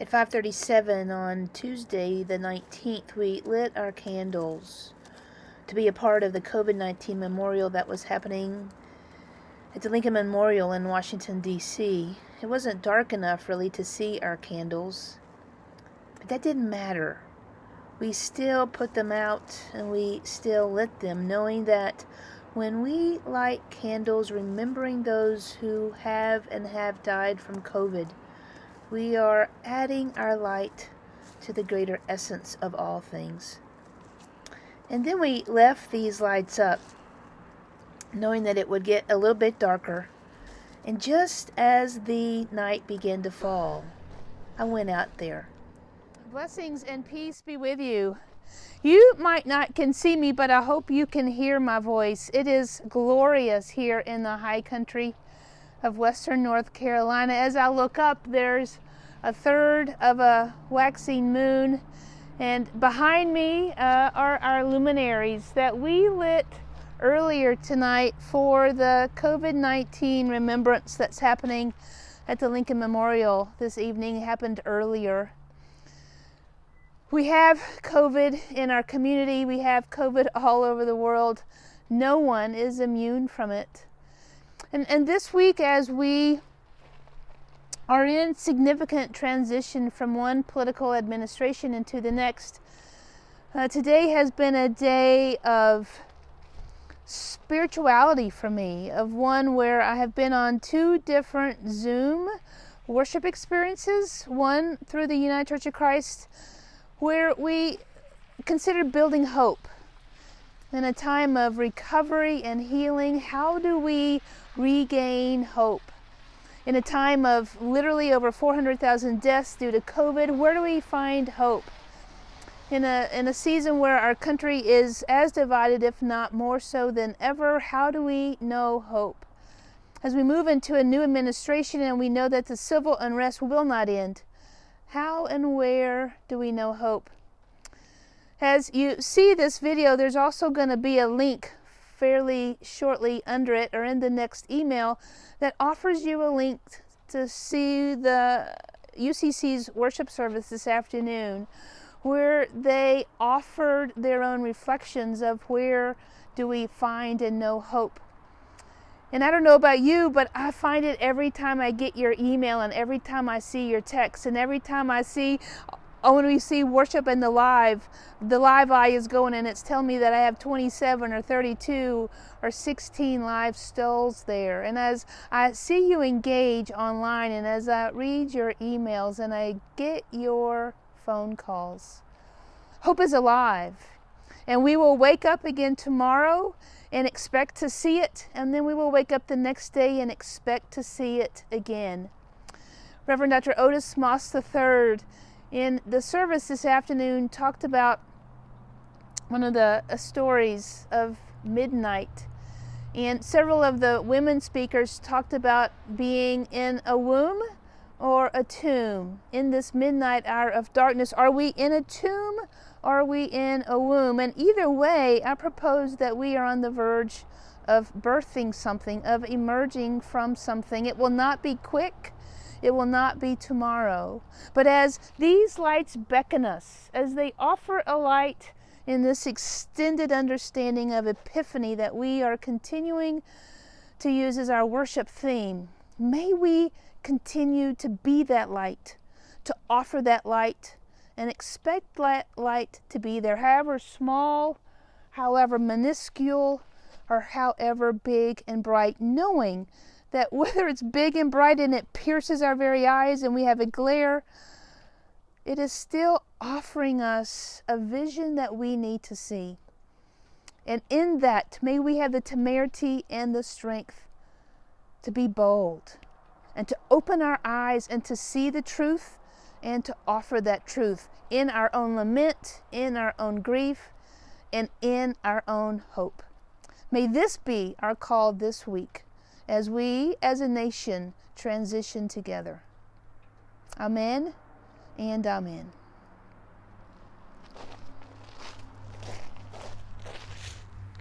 At 5:37 on Tuesday, the 19th, we lit our candles to be a part of the COVID-19 memorial that was happening at the Lincoln Memorial in Washington, D.C. It wasn't dark enough really to see our candles, but that didn't matter. We still put them out and we still lit them, knowing that when we light candles, remembering those who have died from COVID, we are adding our light to the greater essence of all things. And then we left these lights up, knowing that it would get a little bit darker. And just as the night began to fall, I went out there. Blessings and peace be with you. You might not can see me, but I hope you can hear my voice. It is glorious here in the high country of Western North Carolina. As I look up, there's a third of a waxing moon, and behind me are our luminaries that we lit earlier tonight for the COVID-19 remembrance that's happening at the Lincoln Memorial this evening. It happened earlier. We have COVID in our community. We have COVID all over the world. No one is immune from it. And this week, as we are in significant transition from one political administration into the next, today has been a day of spirituality for me, of one where I have been on two different Zoom worship experiences, one through the United Church of Christ, where we consider building hope. In a time of recovery and healing, how do we regain hope? In a time of literally over 400,000 deaths due to COVID, where do we find hope? In a season where our country is as divided, if not more so than ever, how do we know hope? As we move into a new administration and we know that the civil unrest will not end, how and where do we know hope? As you see this video, there's also going to be a link fairly shortly under it or in the next email that offers you a link to see the UCC's worship service this afternoon, where they offered their own reflections of where do we find and know hope. And I don't know about you, but I find it every time I get your email and every time I see your text and every time I see, when we see worship in the live eye is going and it's telling me that I have 27 or 32 or 16 live stills there. And as I see you engage online and as I read your emails and I get your phone calls, hope is alive. And we will wake up again tomorrow and expect to see it, and then we will wake up the next day and expect to see it again. Reverend Dr. Otis Moss III in the service this afternoon talked about one of the stories of midnight, and several of the women speakers talked about being in a womb or a tomb in this midnight hour of darkness. Are we in a tomb or are we in a womb? And either way, I propose that we are on the verge of birthing something, of emerging from something. It will not be quick. It will not be tomorrow. But as these lights beckon us, as they offer a light in this extended understanding of Epiphany that we are continuing to use as our worship theme, may we continue to be that light, to offer that light, and expect that light to be there, however small, however minuscule, or however big and bright, knowing that whether it's big and bright and it pierces our very eyes and we have a glare, it is still offering us a vision that we need to see. And in that, may we have the temerity and the strength to be bold and to open our eyes and to see the truth and to offer that truth in our own lament, in our own grief, and in our own hope. May this be our call this week as we as a nation transition together. Amen and amen.